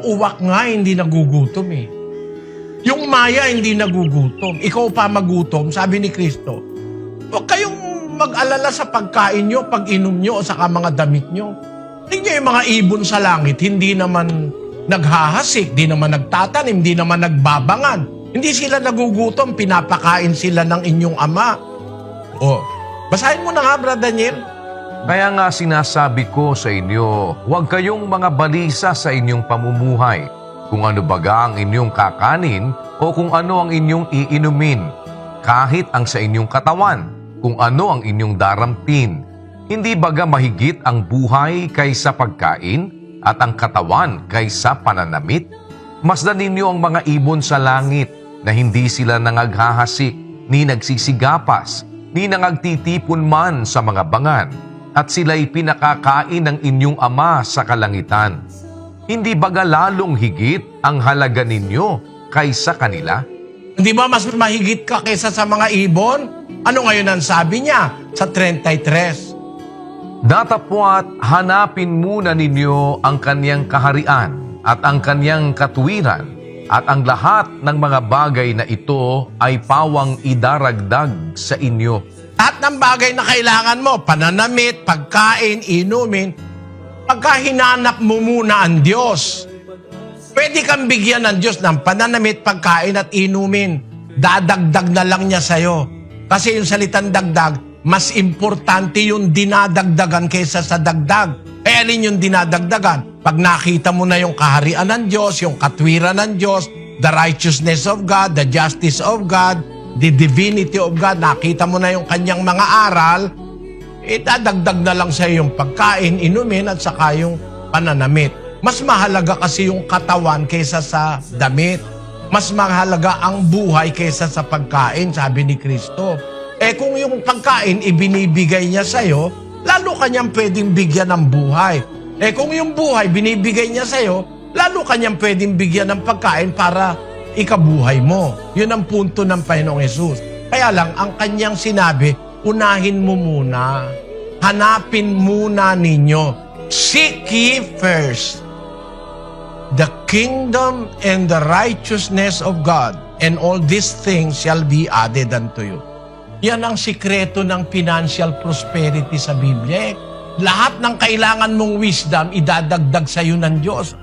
uwak nga hindi nagugutom eh. Yung maya hindi nagugutom. Ikaw pa magutom, sabi ni Kristo. Huwag kayong mag-alala sa pagkain nyo, pag-inom nyo, o saka mga damit nyo. Tingnan yung mga ibon sa langit, hindi naman naghahasik, hindi naman nagtatanim, hindi naman nagbabangan. Hindi sila nagugutom, pinapakain sila ng inyong ama. O, basahin mo na nga, Brother Daniel. Kaya nga sinasabi ko sa inyo, huwag kayong mga balisa sa inyong pamumuhay, kung ano baga ang inyong kakanin o kung ano ang inyong iinumin, kahit ang sa inyong katawan, kung ano ang inyong darampin. Hindi baga mahigit ang buhay kaysa pagkain at ang katawan kaysa pananamit? Masdan ninyo ang mga ibon sa langit na hindi sila nangaghahasik, ni nagsisigapas, ni nangagtitipon man sa mga bangan, at sila'y pinakakain ng inyong ama sa kalangitan. Hindi baga lalong higit ang halaga ninyo kaysa kanila? Hindi ba mas mahigit ka kaysa sa mga ibon? Ano ngayon ang sabi niya sa 33? Datapwat hanapin muna ninyo ang kanyang kaharian at ang kanyang katuwiran, at ang lahat ng mga bagay na ito ay pawang idaragdag sa inyo. Lahat ng bagay na kailangan mo, pananamit, pagkain, inumin, pagka hinanap mo muna ang Diyos, pwede kang bigyan ng Diyos ng pananamit, pagkain at inumin. Dadagdag na lang niya sa'yo. Kasi yung salitang dagdag, mas importante yung dinadagdagan kaysa sa dagdag. Eh, alin yung dinadagdagan? Pag nakita mo na yung kaharian ng Diyos, yung katwiran ng Diyos, the righteousness of God, the justice of God, the divinity of God, nakita mo na yung kanyang mga aral, dadagdag na lang sa yung pagkain, inumin, at saka yung pananamit. Mas mahalaga kasi yung katawan kaysa sa damit. Mas mahalaga ang buhay kaysa sa pagkain, sabi ni Kristo. Eh kung yung pagkain ibinibigay niya sa'yo, lalo kanyang pwedeng bigyan ng buhay. Eh kung yung buhay binibigay niya sa'yo, lalo kanyang pwedeng bigyan ng pagkain para ikabuhay mo. Yun ang punto ng Panginoong Hesus. Kaya lang, ang kanyang sinabi, unahin mo muna. Hanapin muna ninyo. Seek ye first the kingdom and the righteousness of God, and all these things shall be added unto you. Yan ang sikreto ng financial prosperity sa Biblia. Lahat ng kailangan mong wisdom, idadagdag sa iyo ng Diyos.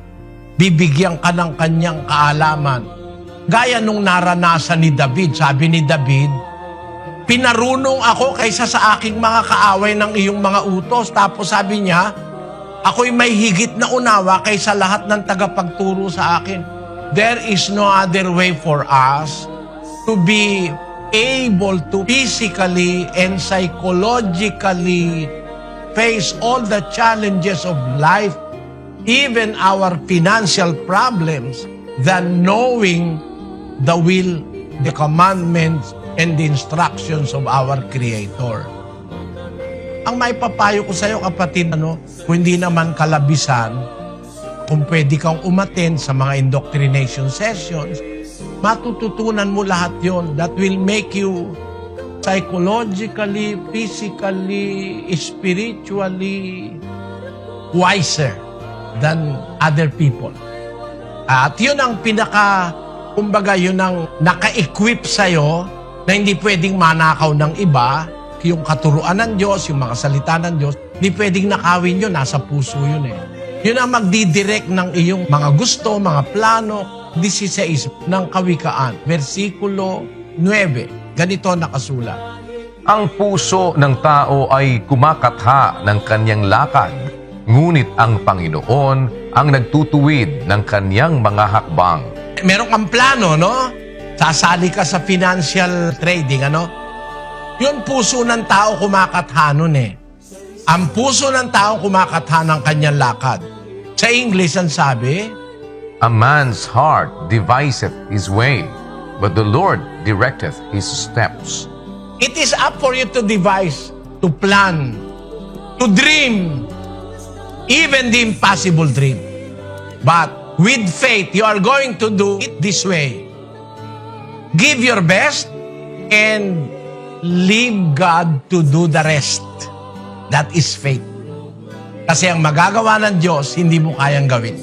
Bibigyan ka ng kanyang kaalaman. Gaya nung naranasan ni David, sabi ni David, pinarunong ako kaysa sa aking mga kaaway ng iyong mga utos. Tapos sabi niya, ako'y may higit na unawa kaysa lahat ng tagapagturo sa akin. There is no other way for us to be able to physically and psychologically face all the challenges of life, even our financial problems, than knowing the will, the commandments, and the instructions of our Creator. Ang maipapayo ko sa iyo, kapatid, kung hindi naman kalabisan, kung pwede kang umattend sa mga indoctrination sessions, matututunan mo lahat yon that will make you psychologically, physically, spiritually wiser than other people. At yun ang kumbaga yun ang naka-equip sa'yo na hindi pwedeng manakaw ng iba, yung katuruan ng Diyos, yung mga salita ng Diyos, hindi pwedeng nakawin yun, nasa puso yun eh. Yun ang magdidirect ng iyong mga gusto, mga plano. 16 ng Kawikaan, versikulo 9. Ganito nakasulat. Ang puso ng tao ay kumakatha ng kanyang lakad, ngunit ang Panginoon ang nagtutuwid ng kanyang mga hakbang. Meron kang plano, no? Sasali ka sa financial trading, ano? Yun puso ng tao kumakatha nun eh. Ang puso ng tao kumakatha ng kanyang lakad. Sa English, ang sabi, A man's heart deviseth his way, but the Lord directeth his steps. it is up for you to devise, to plan, to dream, even the impossible dream. But with faith, you are going to do it this way. Give your best and leave God to do the rest. That is faith. Kasi ang magagawa ng Diyos, hindi mo kayang gawin.